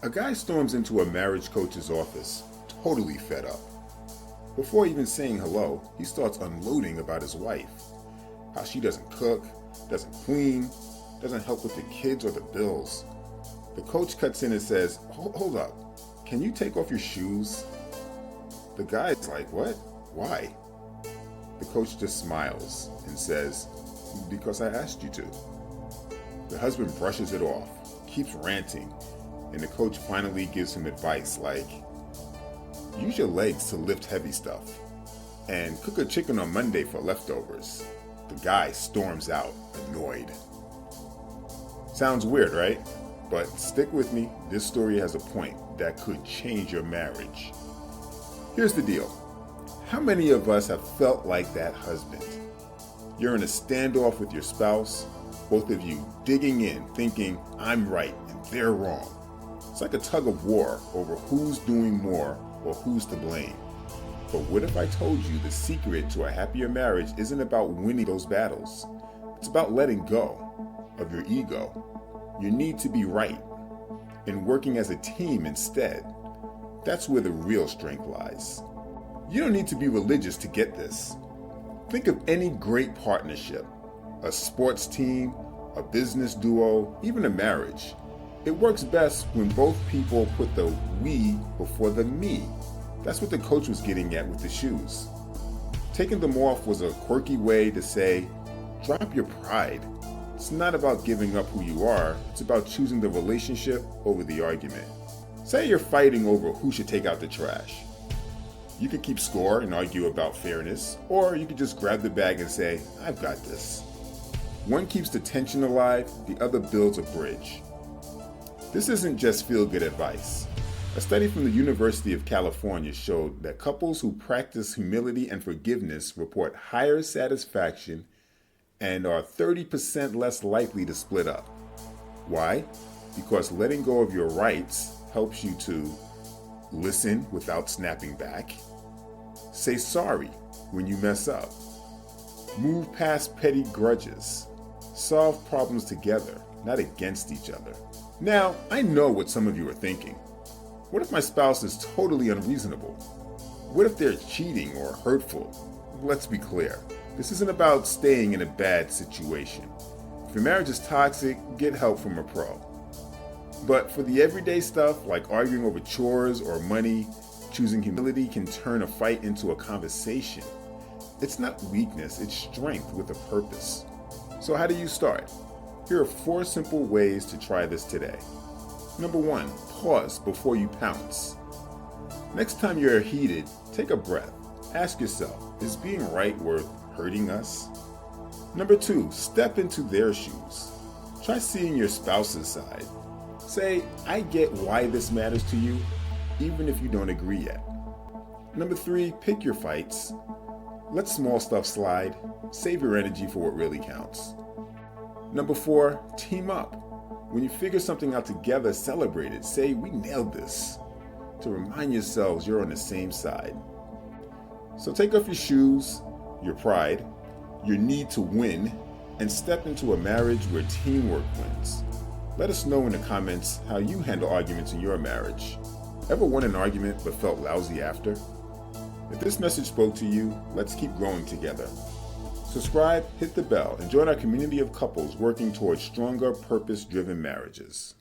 A guy storms into a marriage coach's office, totally fed up. Before even saying hello, he starts unloading about his wife. How she doesn't cook, doesn't clean, doesn't help with the kids or the bills. The coach cuts in and says, hold up, can you take off your shoes? The guy's like, what? Why? The coach just smiles and says, because I asked you to. The husband brushes it off, keeps ranting, and the coach finally gives him advice like, use your legs to lift heavy stuff, and cook a chicken on Monday for leftovers. The guy storms out, annoyed. Sounds weird, right? But stick with me, this story has a point that could change your marriage. Here's the deal. How many of us have felt like that husband? You're in a standoff with your spouse, both of you digging in, thinking, I'm right and they're wrong. It's like a tug of war over who's doing more or who's to blame. But what if I told you the secret to a happier marriage isn't about winning those battles? It's about letting go of your ego, your need to be right, and working as a team instead. That's where the real strength lies. You don't need to be religious to get this. Think of any great partnership, a sports team, a business duo, even a marriage. It works best when both people put the we before the me. That's what the coach was getting at with the shoes. Taking them off was a quirky way to say, drop your pride. It's not about giving up who you are, it's about choosing the relationship over the argument. Say you're fighting over who should take out the trash. You could keep score and argue about fairness, or you could just grab the bag and say, I've got this. One keeps the tension alive, the other builds a bridge. This isn't just feel-good advice. A study from the University of California showed that couples who practice humility and forgiveness report higher satisfaction and are 30% less likely to split up. Why? Because letting go of your rights helps you to listen without snapping back, say sorry when you mess up, move past petty grudges, solve problems together, not against each other. Now, I know what some of you are thinking. What if my spouse is totally unreasonable? What if they're cheating or hurtful? Let's be clear. This isn't about staying in a bad situation. If your marriage is toxic, get help from a pro. But for the everyday stuff like arguing over chores or money, choosing humility can turn a fight into a conversation. It's not weakness, it's strength with a purpose. So how do you start? Here are 4 simple ways to try this today. Number 1, pause before you pounce. Next time you're heated, take a breath. Ask yourself, is being right worth hurting us? Number 2, step into their shoes. Try seeing your spouse's side. Say, I get why this matters to you, even if you don't agree yet. Number 3, pick your fights. Let small stuff slide. Save your energy for what really counts. Number 4, team up. When you figure something out together, celebrate it. Say, we nailed this. To remind yourselves you're on the same side. So take off your shoes, your pride, your need to win, and step into a marriage where teamwork wins. Let us know in the comments how you handle arguments in your marriage. Ever won an argument but felt lousy after? If this message spoke to you, let's keep growing together. Subscribe, hit the bell, and join our community of couples working towards stronger, purpose-driven marriages.